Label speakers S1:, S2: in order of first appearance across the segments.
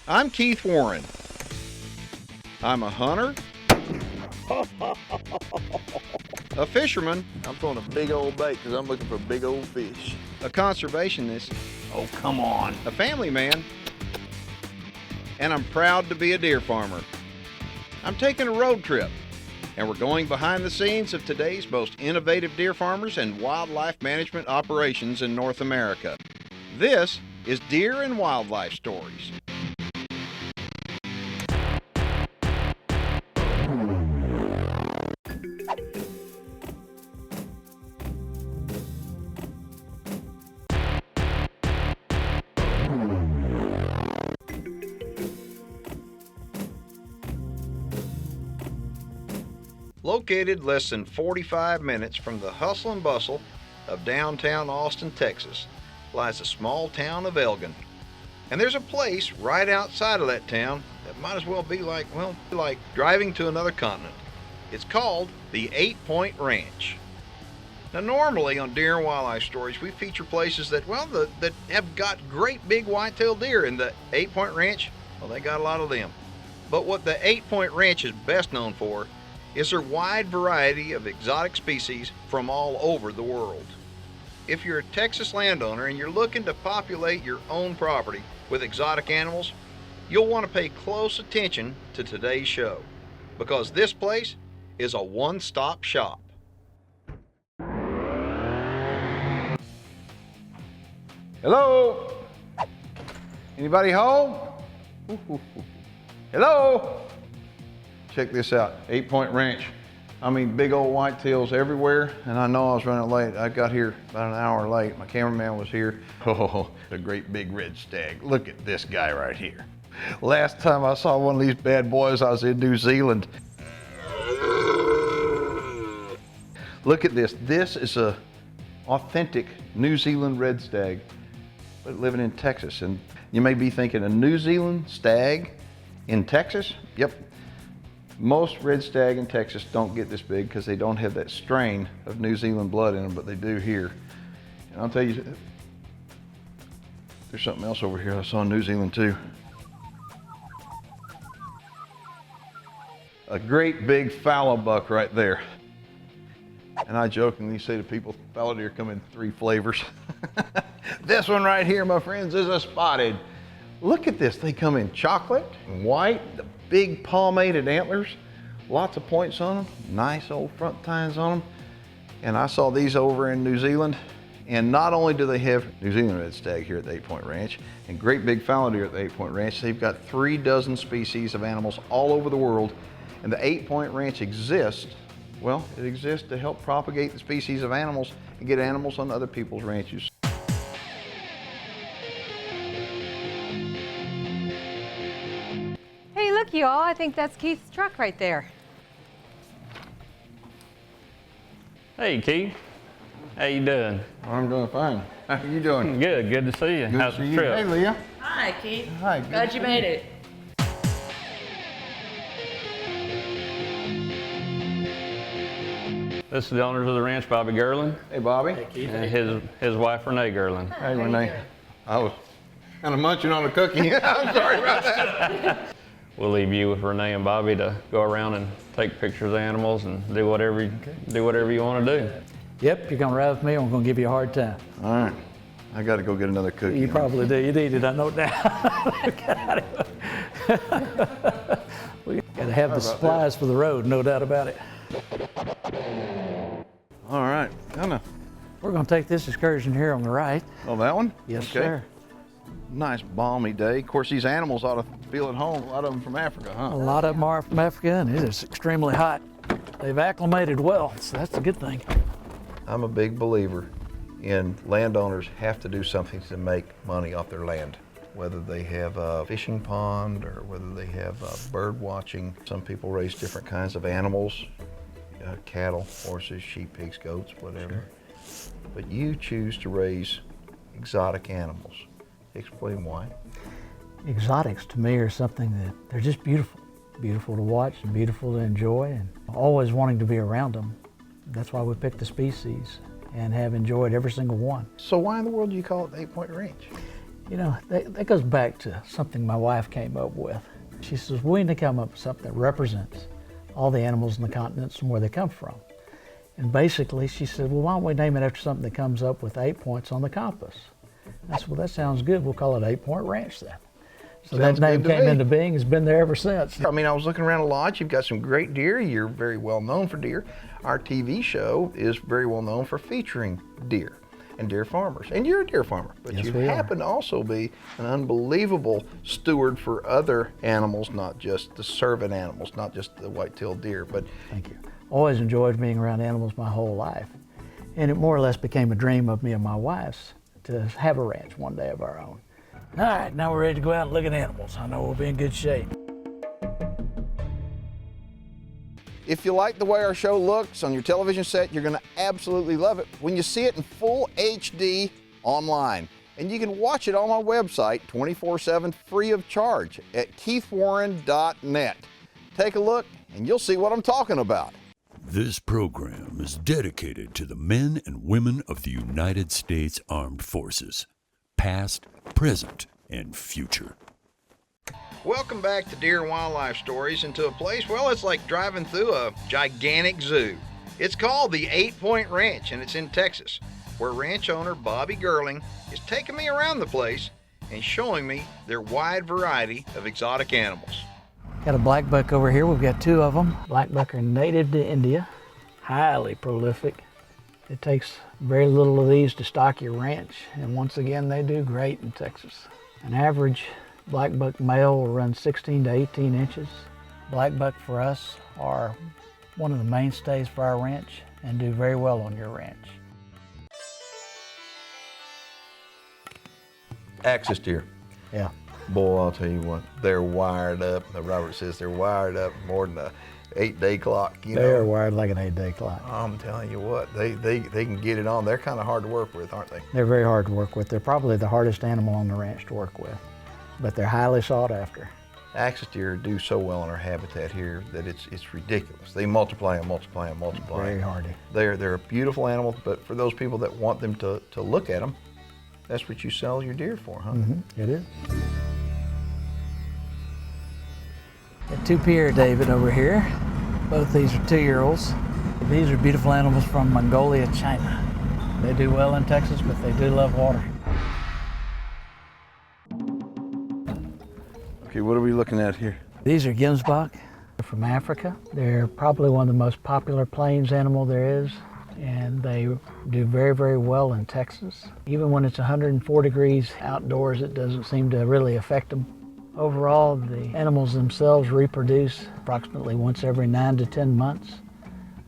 S1: I'm Keith Warren. I'm a hunter, a fisherman,
S2: I'm throwing a big old bait because I'm looking for big old fish.
S1: a conservationist,
S2: Oh, come on.
S1: a family man, and I'm proud to be a deer farmer. I'm taking a road trip, and we're going behind the scenes of today's most innovative deer farmers and wildlife management operations in North America. This is Deer and Wildlife Stories. Located less than 45 minutes from the hustle and bustle of downtown Austin, Texas, lies the small town of Elgin. And there's a place right outside of that town that might as well be like driving to another continent. It's called the 8 Point Ranch. Now normally on Deer and Wildlife Stories, we feature places that have got great big whitetail deer, and the 8 Point Ranch, well, they got a lot of them. But what the 8 Point Ranch is best known for is their wide variety of exotic species from all over the world. If you're a Texas landowner and you're looking to populate your own property with exotic animals, you'll want to pay close attention to today's show, because this place is a one-stop shop. Hello? Anybody home? Hello? Check this out, 8 Point Ranch. I mean, big old whitetails everywhere, and I know I was running late. I got here about an hour late. My cameraman was here. Oh, the great big red stag. Look at this guy right here. Last time I saw one of these bad boys, I was in New Zealand. Look at this. This is a authentic New Zealand red stag, but living in Texas. And you may be thinking, a New Zealand stag in Texas? Yep. Most red stag in Texas don't get this big because they don't have that strain of New Zealand blood in them, but they do here. And I'll tell you, there's something else over here I saw in New Zealand too. A great big fallow buck right there. And I jokingly say to people, fallow deer come in 3 flavors. This one right here, my friends, is a spotted. Look at this, they come in chocolate and white, the big palmated antlers, lots of points on them, nice old front tines on them. And I saw these over in New Zealand. And not only do they have New Zealand red stag here at the 8 Point Ranch and great big fallow deer at the 8 Point Ranch, they've got 3 dozen species of animals all over the world. And the 8 Point Ranch exists, well, it exists to help propagate the species of animals and get animals on other people's ranches.
S3: Hey, look, y'all, I think that's Keith's truck right there.
S4: Hey, Keith. How you doing?
S1: I'm doing fine. How are you doing?
S4: Good. Good to see you.
S1: Good
S4: How's
S1: to
S4: the
S1: see you.
S4: trip?
S1: Hey, Leah.
S5: Hi, Keith.
S1: Hi.
S5: Glad you made it.
S4: This is the owners of the ranch, Bobby Gerlin,
S1: Hey, Bobby.
S4: and his wife, Renee Gerlin.
S1: Hey, Renee. I was kind of munching on a cookie. I'm sorry about that.
S4: We'll leave you with Renee and Bobby to go around and take pictures of animals and do whatever you want to do.
S6: Yep, you're gonna ride with me, I'm gonna give you a hard time.
S1: All right. I got to go get another cookie.
S6: You probably do, you need it, I know now. We gotta have the supplies for the road, no doubt about it.
S1: All right.
S6: We're gonna take this excursion here on the right.
S1: Oh, that one?
S6: Yes,
S1: Okay.
S6: sir.
S1: Nice balmy day. Of course, these animals ought to feel at home. A lot of them from Africa,
S6: A
S1: huh?
S6: lot of them are from Africa and it is extremely hot. They've acclimated well, so that's a good thing.
S1: I'm a big believer in landowners have to do something to make money off their land. Whether they have a fishing pond or whether they have bird watching. Some people raise different kinds of animals, cattle, horses, sheep, pigs, goats, whatever. But you choose to raise exotic animals. Explain why.
S6: Exotics to me are something that they're just beautiful. Beautiful to watch and beautiful to enjoy and always wanting to be around them. That's why we picked the species and have enjoyed every single one.
S1: So why in the world do you call it the 8 Point Ranch?
S6: You know, that goes back to something my wife came up with. She says, we need to come up with something that represents all the animals in the continents and where they come from. And basically she said, well, why don't we name it after something that comes up with 8 points on the compass? I said, well, that sounds good. We'll call it 8 Point Ranch then. So
S1: Sounds
S6: that name
S1: good to
S6: came
S1: me.
S6: into being, has been there ever since.
S1: I mean, I was looking around a lodge. You've got some great deer. You're very well known for deer. Our TV show is very well known for featuring deer and deer farmers. And you're a deer farmer, but
S6: Yes,
S1: you
S6: we are.
S1: happen to also be an unbelievable steward for other animals, not just the servant animals, not just the white-tailed deer, but
S6: Thank you. Always enjoyed being around animals my whole life. And it more or less became a dream of me and my wife's to have a ranch one day of our own. All right, now we're ready to go out and look at animals. I know we'll be in good shape.
S1: if you like the way our show looks on your television set, you're gonna absolutely love it when you see it in full HD online. And you can watch it on our website 24/7 free of charge at keithwarren.net. Take a look and you'll see what I'm talking about.
S5: This program is dedicated to the men and women of the United States Armed Forces, past, present, and future.
S1: Welcome back to Deer and Wildlife Stories, and to a place, well, it's like driving through a gigantic zoo. It's called the 8 Point Ranch, and it's in Texas, where ranch owner Bobby Gerling is taking me around the place and showing me their wide variety of exotic animals.
S6: Got a black buck over here. We've got two of them. Black buck are native to India, highly prolific. It takes very little of these to stock your ranch, and once again, they do great in Texas. An average black buck male will run 16 to 18 inches. Black buck for us are one of the mainstays for our ranch and do very well on your ranch.
S1: Axis deer.
S6: Yeah.
S1: Boy, I'll tell you what, they're wired up. Robert says they're wired up more than a 8-day clock. You
S6: They are
S1: know,
S6: wired like an 8-day clock.
S1: I'm telling you what, they can get it on. They're kind of hard to work with, aren't they?
S6: They're very hard to work with. They're probably the hardest animal on the ranch to work with, but they're highly sought after.
S1: Axis deer do so well in our habitat here that it's ridiculous. They multiply and multiply and multiply.
S6: Very hardy.
S1: They're a beautiful animal, but for those people that want them to look at them, that's what you sell your deer for, huh?
S6: It is. Got two Pierre David over here. Both these are 2-year-olds. These are beautiful animals from Mongolia, China. They do well in Texas, but they do love water.
S1: Okay, what are we looking at here?
S6: These are Gemsbok. They're from Africa. They're probably one of the most popular plains animal there is, and they do very, very well in Texas. Even when it's 104 degrees outdoors, it doesn't seem to really affect them. Overall, the animals themselves reproduce approximately once every 9 to 10 months.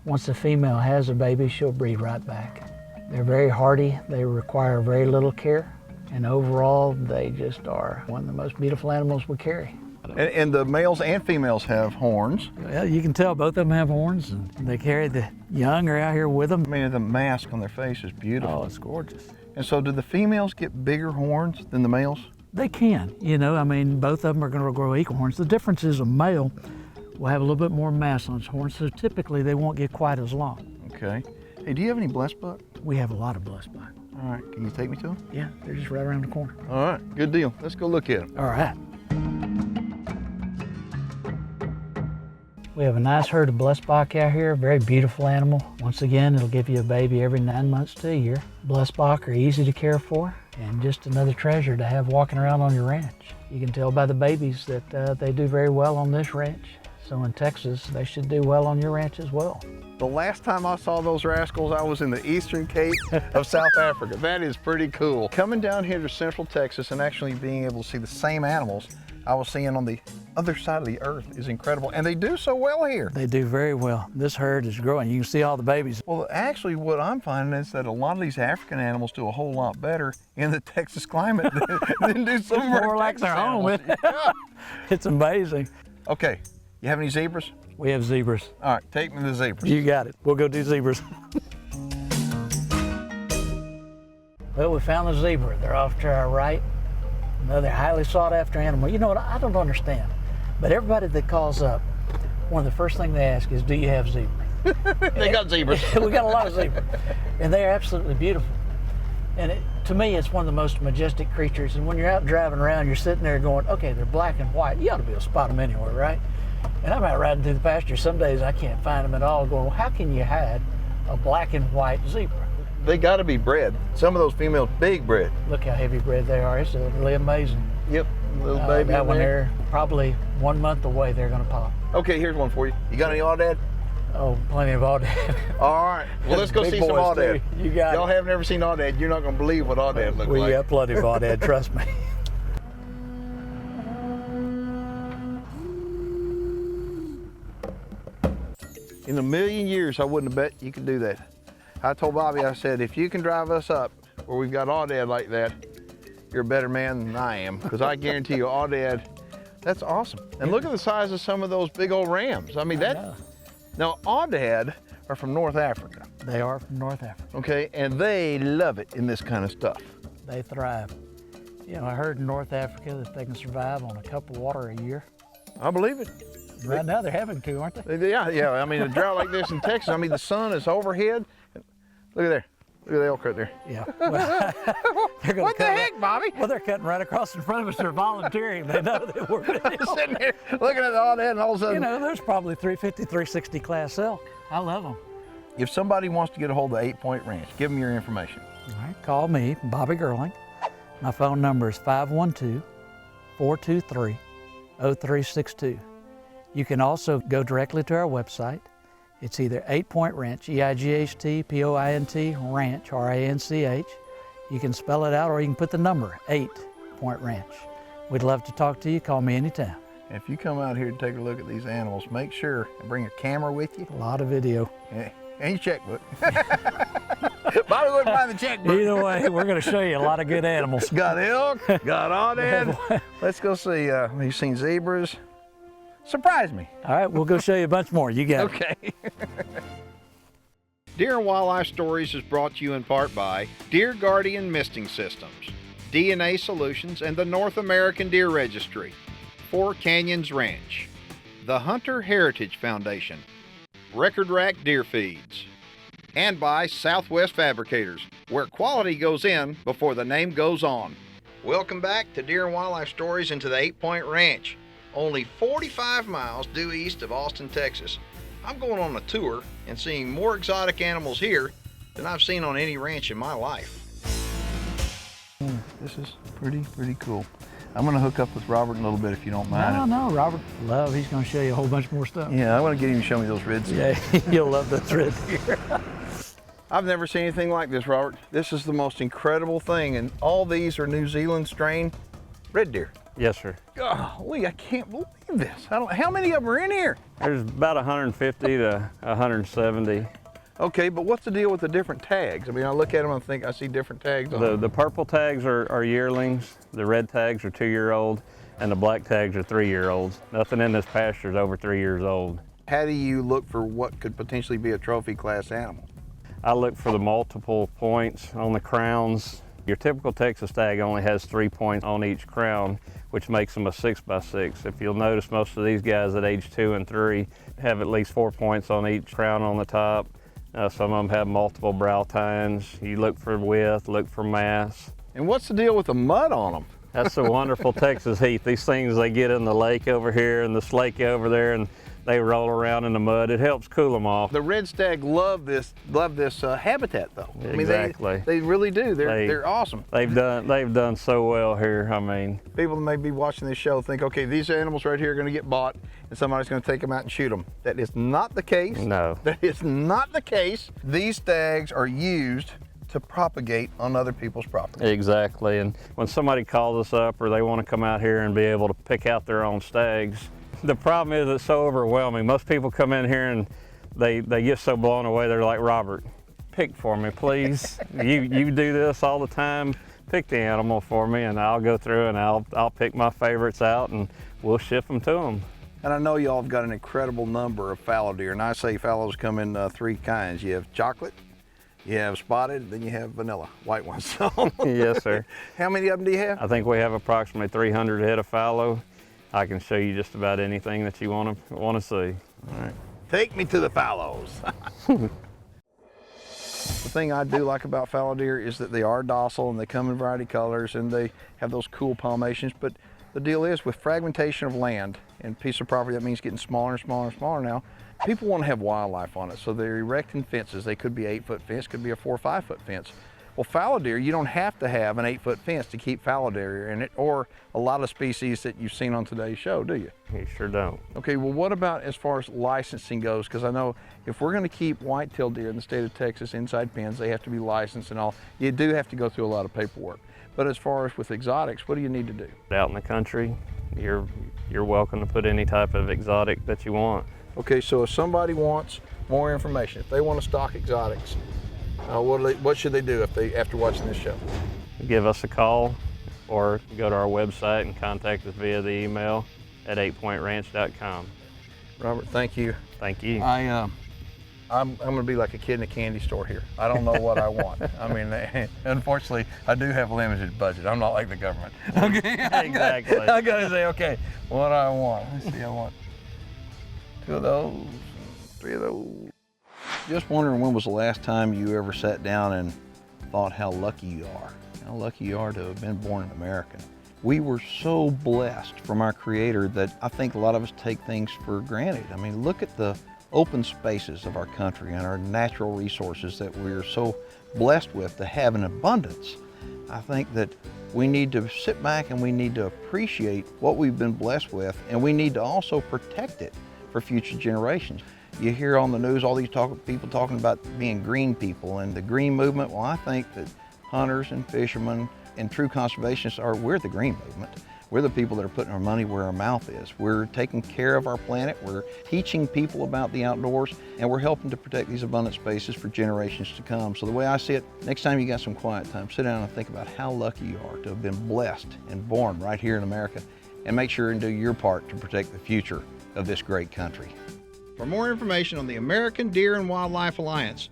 S6: Once the female has a baby, she'll breed right back. They're very hardy. They require very little care. And overall, they just are one of the most beautiful animals we carry.
S1: And the males and females have horns.
S6: Well, you can tell both of them have horns, and they carry the young are out here with them.
S1: I mean, the mask on their face is beautiful.
S6: Oh, it's gorgeous.
S1: And so do the females get bigger horns than the males?
S6: They can, you know, I mean, both of them are going to grow equal horns. The difference is a male will have a little bit more mass on his horns, so typically they won't get quite as long.
S1: Okay. Hey, do you have any blessed buck?
S6: We have a lot of blessed buck.
S1: All right, can you take me to them?
S6: Yeah, they're just right around the corner.
S1: All right, good deal. Let's go look at them.
S6: All right. We have a nice herd of blessed buck out here, very beautiful animal. Once again, it'll give you a baby every 9 months to a year. Blessed buck are easy to care for and just another treasure to have walking around on your ranch. You can tell by the babies that they do very well on this ranch. So in Texas, they should do well on your ranch as well.
S1: The last time I saw those rascals, I was in the Eastern Cape of South Africa. That is pretty cool. Coming down here to Central Texas and actually being able to see the same animals I was seeing on the other side of the earth is incredible. And they do so well here.
S6: They do very well. This herd is growing. You can see all the babies.
S1: Well, actually, what I'm finding is that a lot of these African animals do a whole lot better in the Texas climate than do some of our
S6: More like
S1: Texas
S6: their home.
S1: animals. Yeah.
S6: It's amazing.
S1: Okay, you have any zebras?
S6: We have zebras.
S1: All right, take me to the zebras.
S6: You got it. We'll go do zebras. Well, we found the zebra. They're off to our right. Another highly sought after animal. You know what, I don't understand, but everybody that calls up, one of the first things they ask is, do you have zebras?
S1: They got zebras.
S6: We got a lot of zebras, and they are absolutely beautiful. And To me, it's one of the most majestic creatures. And when you're out driving around, you're sitting there going, okay, they're black and white. You ought to be able to spot them anywhere, right? And I'm out riding through the pasture. Some days I can't find them at all. Going, well, how can you hide a black and white zebra?
S2: They got to be bred. Some of those females big bred.
S6: Look how heavy bred they are. It's really amazing.
S2: Yep, little baby
S6: That
S2: in
S6: one
S2: there.
S6: there, probably 1 month away, they're going to pop.
S2: Okay, here's one for you. You got any aoudad?
S6: Oh, plenty of aoudad.
S2: All right. Well, let's go
S6: Big
S2: see some
S6: boys,
S2: aoudad.
S6: too. You got
S2: Y'all
S6: it.
S2: haven't ever seen aoudad. You're not going to believe what aoudad looks
S6: We
S2: like.
S6: got plenty of aoudad, trust me.
S2: In a million years, I wouldn't have bet you could do that. I told Bobby, I said, if you can drive us up where we've got aoudad like that, you're a better man than I am, because I guarantee you aoudad, that's awesome. And look at the size of some of those big old rams. I mean, now aoudad are from North Africa,
S6: They are from North Africa.
S2: okay? And they love it in this kind of stuff.
S6: They thrive. You know, I heard in North Africa that they can survive on a cup of water a year.
S2: I believe it.
S6: Right now they're having to, aren't they?
S2: Yeah. I mean, a drought like this in Texas, I mean, the sun is overhead. Look at there. Look at the elk right there.
S6: Yeah. Well, they're gonna
S2: What the
S6: cut
S2: heck, Bobby?
S6: Well, they're cutting right across in front of us. They're volunteering. They know that we're going to help.
S2: Sitting there looking at all that, and all of a sudden,
S6: You know, there's probably 350, 360 class elk. I love them.
S2: if somebody wants to get a hold of 8 Point Ranch, give them your information.
S6: All right, call me, Bobby Gerling. My phone number is 512-423-0362. You can also go directly to our website. It's either 8 Point Ranch, E-I-G-H-T-P-O-I-N-T, Ranch, R-A-N-C-H. You can spell it out, or you can put the number, 8 Point Ranch. We'd love to talk to you. Call me anytime.
S2: If you come out here to take a look at these animals, make sure and bring a camera with you
S6: A lot of video.
S2: and your checkbook. Bobby wouldn't find the checkbook.
S6: Either way, we're going to show you a lot of good animals.
S2: Got elk, got aoudad. Let's go see. You've seen zebras. Surprise me.
S6: All right, we'll go show you a bunch more. You got it.
S2: Okay.
S1: Deer and Wildlife Stories is brought to you in part by Deer Guardian Misting Systems, DNA Solutions, and the North American Deer Registry, Four Canyons Ranch, the Hunter Heritage Foundation, Record Rack Deer Feeds, and by Southwest Fabricators, where quality goes in before the name goes on. Welcome back to Deer and Wildlife Stories and to the 8 Point Ranch, only 45 miles due east of Austin, Texas. I'm going on a tour and seeing more exotic animals here than I've seen on any ranch in my life.
S2: This is pretty cool. I'm going to hook up with Robert in a little bit if you don't mind.
S6: No, Robert. Love, he's going to show you a whole bunch more stuff.
S2: Yeah, I want to get him to show me those red
S6: Yeah, you'll love this red deer.
S2: I've never seen anything like this, Robert. This is the most incredible thing, and all these are New Zealand strain red deer.
S4: Yes, sir.
S2: Golly, I can't believe this. How many of them are in here?
S4: There's about 150 to 170.
S2: Okay, but what's the deal with the different tags? I mean, I look at them and think I see different tags on them.
S4: The purple tags are yearlings, the red tags are 2-year-old, and the black tags are 3-year-olds. Nothing in this pasture is over 3 years old.
S2: How do you look for what could potentially be a trophy class animal?
S4: I look for the multiple points on the crowns. Your typical Texas stag only has 3 points on each crown, which makes them a 6x6. If you'll notice, most of these guys at age 2 and 3 have at least 4 points on each crown on the top. Some of them have multiple brow tines. You look for width, look for mass.
S2: And what's the deal with the mud on them?
S4: That's the wonderful Texas heat. These things, they get in the lake over here and this lake over there, and they roll around in the mud. It helps cool them off.
S2: The red stag love this habitat, though.
S4: Exactly.
S2: I mean, they really do. They're awesome.
S4: They've done so well here. I mean,
S2: People that may be watching this show think, okay, these animals right here are going to get bought, and somebody's going to take them out and shoot them. That is not the case.
S4: No.
S2: That is not the case. These stags are used to propagate on other people's property.
S4: exactly. And when somebody calls us up or they want to come out here and be able to pick out their own stags, the problem is it's so overwhelming. Most people come in here and they get so blown away. They're like, Robert, pick for me, please. you do this all the time. Pick the animal for me, and I'll go through and I'll pick my favorites out, and we'll ship them to them.
S2: And I know y'all have got an incredible number of fallow deer, and I say fallows come in 3 kinds. You have chocolate, you have spotted, then you have vanilla, white ones. So
S4: Yes, sir.
S2: how many of them do you have?
S4: I think we have approximately 300 head of fallow. I can show you just about anything that you want to see.
S2: All right. Take me to the fallows. The thing I do like about fallow deer is that they are docile and they come in variety colors and they have those cool palmations. But the deal is, with fragmentation of land and piece of property, that means getting smaller and smaller and smaller now, people want to have wildlife on it. So they're erecting fences. They could be 8-foot fence, could be a 4 or 5 foot fence. Well, fallow deer, you don't have to have an 8-foot fence to keep fallow deer in it, or a lot of species that you've seen on today's show, do you?
S4: You sure don't.
S2: Okay, well, what about as far as licensing goes? Because I know if we're going to keep whitetail deer in the state of Texas inside pens, they have to be licensed and all. You do have to go through a lot of paperwork. But as far as with exotics, what do you need to do?
S4: Out in the country, you're welcome to put any type of exotic that you want.
S2: Okay, so if somebody wants more information, if they want to stock exotics, what should they do after watching this show?
S4: Give us a call or go to our website and contact us via the email at 8pointranch.com.
S2: Robert, thank you.
S4: Thank you.
S2: I'm going to be like a kid in a candy store here. I don't know what I want. I mean, unfortunately, I do have a limited budget. I'm not like the government. Okay,
S4: Exactly.
S2: I got to say, okay, what do I want? Let's see, I want 2 of those, 3 of those. Just wondering, when was the last time you ever sat down and thought how lucky you are to have been born an American. We were so blessed from our Creator that I think a lot of us take things for granted. I mean, look at the open spaces of our country and our natural resources that we're so blessed with to have in abundance. I think that we need to sit back and we need to appreciate what we've been blessed with, and we need to also protect it for future generations. You hear on the news all these people talking about being green people and the green movement. Well, I think that hunters and fishermen and true conservationists we're the green movement. We're the people that are putting our money where our mouth is. We're taking care of our planet, we're teaching people about the outdoors, and we're helping to protect these abundant spaces for generations to come. So the way I see it, next time you got some quiet time, sit down and think about how lucky you are to have been blessed and born right here in America, and make sure and do your part to protect the future of this great country.
S1: For more information on the American Deer and Wildlife Alliance,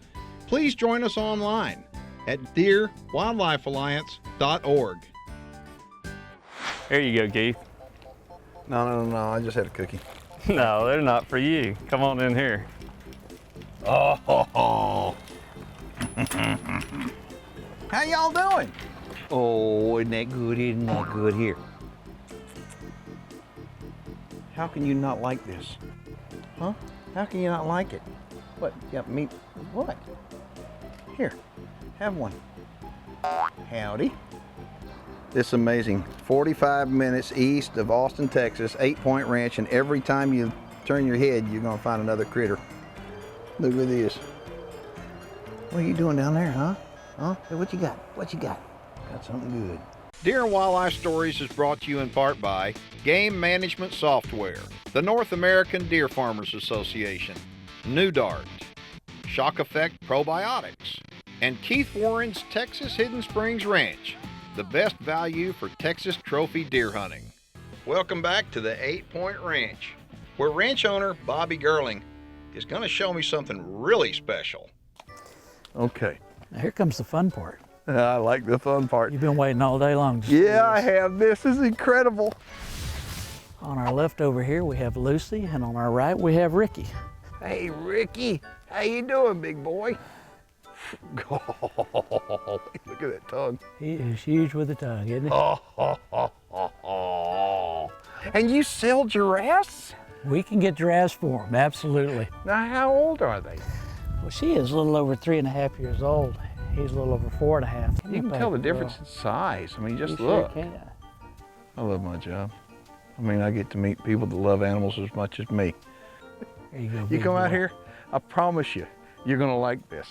S1: please join us online at deerwildlifealliance.org.
S4: Here you go, Keith.
S2: No, I just had a cookie.
S4: No, they're not for you. Come on in here.
S2: Oh. How y'all doing?
S7: Oh, isn't that good? Isn't that good? Here.
S2: How can you not like this? Huh? How can you not like it? What? Yeah, me? What? Here, have one. Howdy. It's amazing. 45 minutes east of Austin, Texas, 8 Point Ranch, and every time you turn your head, you're gonna find another critter. Look at this. What are you doing down there, huh? Huh? Hey, what you got? What you got? Got something good.
S1: Deer and Wildlife Stories is brought to you in part by Game Management Software, the North American Deer Farmers Association, New Dart, Shock Effect Probiotics, and Keith Warren's Texas Hidden Springs Ranch, the best value for Texas trophy deer hunting. Welcome back to the 8 Point Ranch, where ranch owner Bobby Gerling is going to show me something really special.
S2: Okay.
S6: Now here comes the fun part.
S2: I like the fun part.
S6: You've been waiting all day long. Just to do
S2: Yeah, I
S6: this.
S2: have. This is incredible.
S6: On our left over here, we have Lucy, and on our right, we have Ricky.
S2: Hey, Ricky. How you doing, big boy? Oh, look at that tongue.
S6: He is huge with the tongue, isn't he?
S2: And you sell giraffes?
S6: We can get giraffes for him, absolutely.
S2: Now, how old are they?
S6: Well, she is a little over 3.5 years old. He's a little over 4.5.
S2: You can tell the difference in size. I mean,
S6: You
S2: just
S6: sure
S2: look.
S6: can.
S2: I love my job. I mean, I get to meet people that love animals as much as me.
S6: Here you go.
S2: You
S6: big
S2: come out
S6: boy.
S2: here, I promise you, you're gonna like this.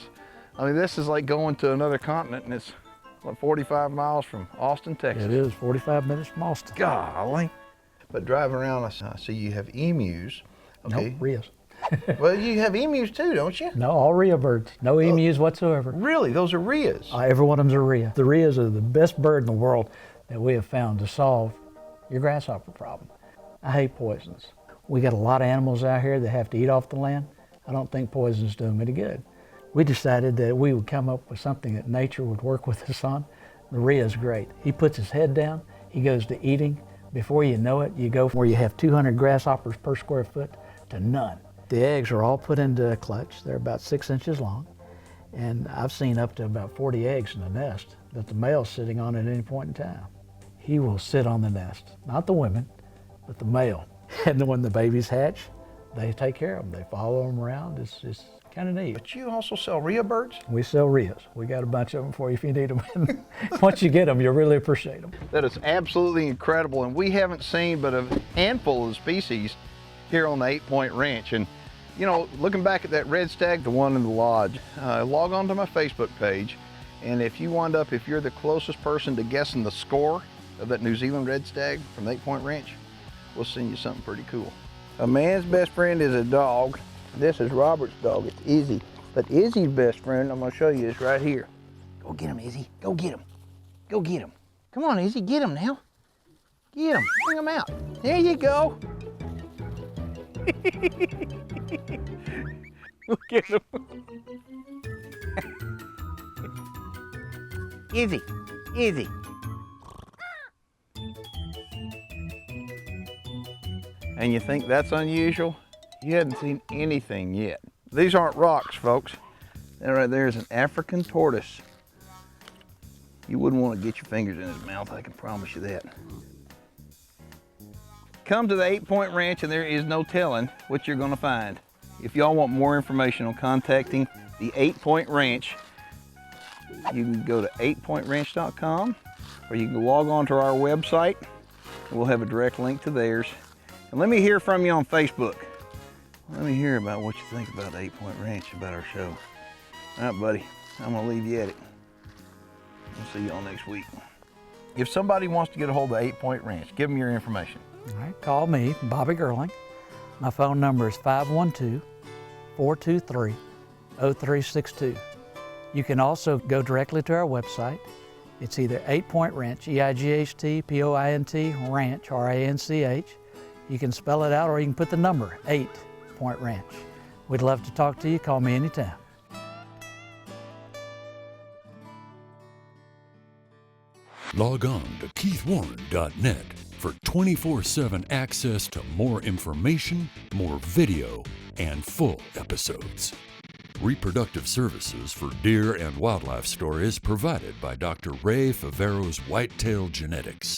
S2: I mean, this is like going to another continent, and it's, what, 45 miles from Austin, Texas.
S6: It is 45 minutes from Austin.
S2: Golly. But driving around, I see you have emus. Okay.
S6: No, Rias.
S2: Well, you have emus too, don't you?
S6: No, all Rhea birds. No emus whatsoever.
S2: Really? Those are rheas?
S6: Every one of them's a Rhea. The Rheas are the best bird in the world that we have found to solve your grasshopper problem. I hate poisons. We got a lot of animals out here that have to eat off the land. I don't think poisons do them any good. We decided that we would come up with something that nature would work with us on. The Rhea's great. He puts his head down, he goes to eating. Before you know it, you go from where you have 200 grasshoppers per square foot to none. The eggs are all put into a clutch. They're about 6 inches long. And I've seen up to about 40 eggs in the nest that the male's sitting on at any point in time. He will sit on the nest, not the women, but the male. And then when the babies hatch, they take care of them. They follow them around. It's kind of neat.
S2: But you also sell rhea birds?
S6: We sell rheas. We got a bunch of them for you if you need them. Once you get them, you'll really appreciate them.
S2: That is absolutely incredible, and we haven't seen but a handful of species here on the 8 Point Ranch. And you know, looking back at that red stag, the one in the lodge, log on to my Facebook page, and if you're the closest person to guessing the score of that New Zealand red stag from the 8 Point Ranch, we'll send you something pretty cool. A man's best friend is a dog. This is Robert's dog, it's Izzy. But Izzy's best friend, I'm gonna show you, is right here. Go get him, Izzy, go get him. Go get him. Come on, Izzy, get him now. Get him, bring him out. There you go.
S7: Look at him. Izzy, Izzy.
S2: And you think that's unusual? You hadn't seen anything yet. These aren't rocks, folks. That right there is an African tortoise. You wouldn't want to get your fingers in his mouth, I can promise you that. Come to the 8 Point Ranch and there is no telling what you're gonna find. If y'all want more information on contacting the 8 Point Ranch, you can go to 8pointranch.com or you can log on to our website and we'll have a direct link to theirs. And let me hear from you on Facebook. Let me hear about what you think about the 8 Point Ranch, about our show. All right, buddy, I'm gonna leave you at it. We'll see y'all next week. If somebody wants to get a hold of the 8 Point Ranch, give them your information.
S6: All right, call me, Bobby Gerling. My phone number is 512-423-0362. You can also go directly to our website. It's either 8 Point Ranch, E-I-G-H-T-P-O-I-N-T, Ranch, R-A-N-C-H. You can spell it out or you can put the number, 8 Point Ranch. We'd love to talk to you. Call me anytime.
S5: Log on to keithwarren.net for 24/7 access to more information, more video, and full episodes. Reproductive services for deer and wildlife stories provided by Dr. Ray Favero's Whitetail Genetics.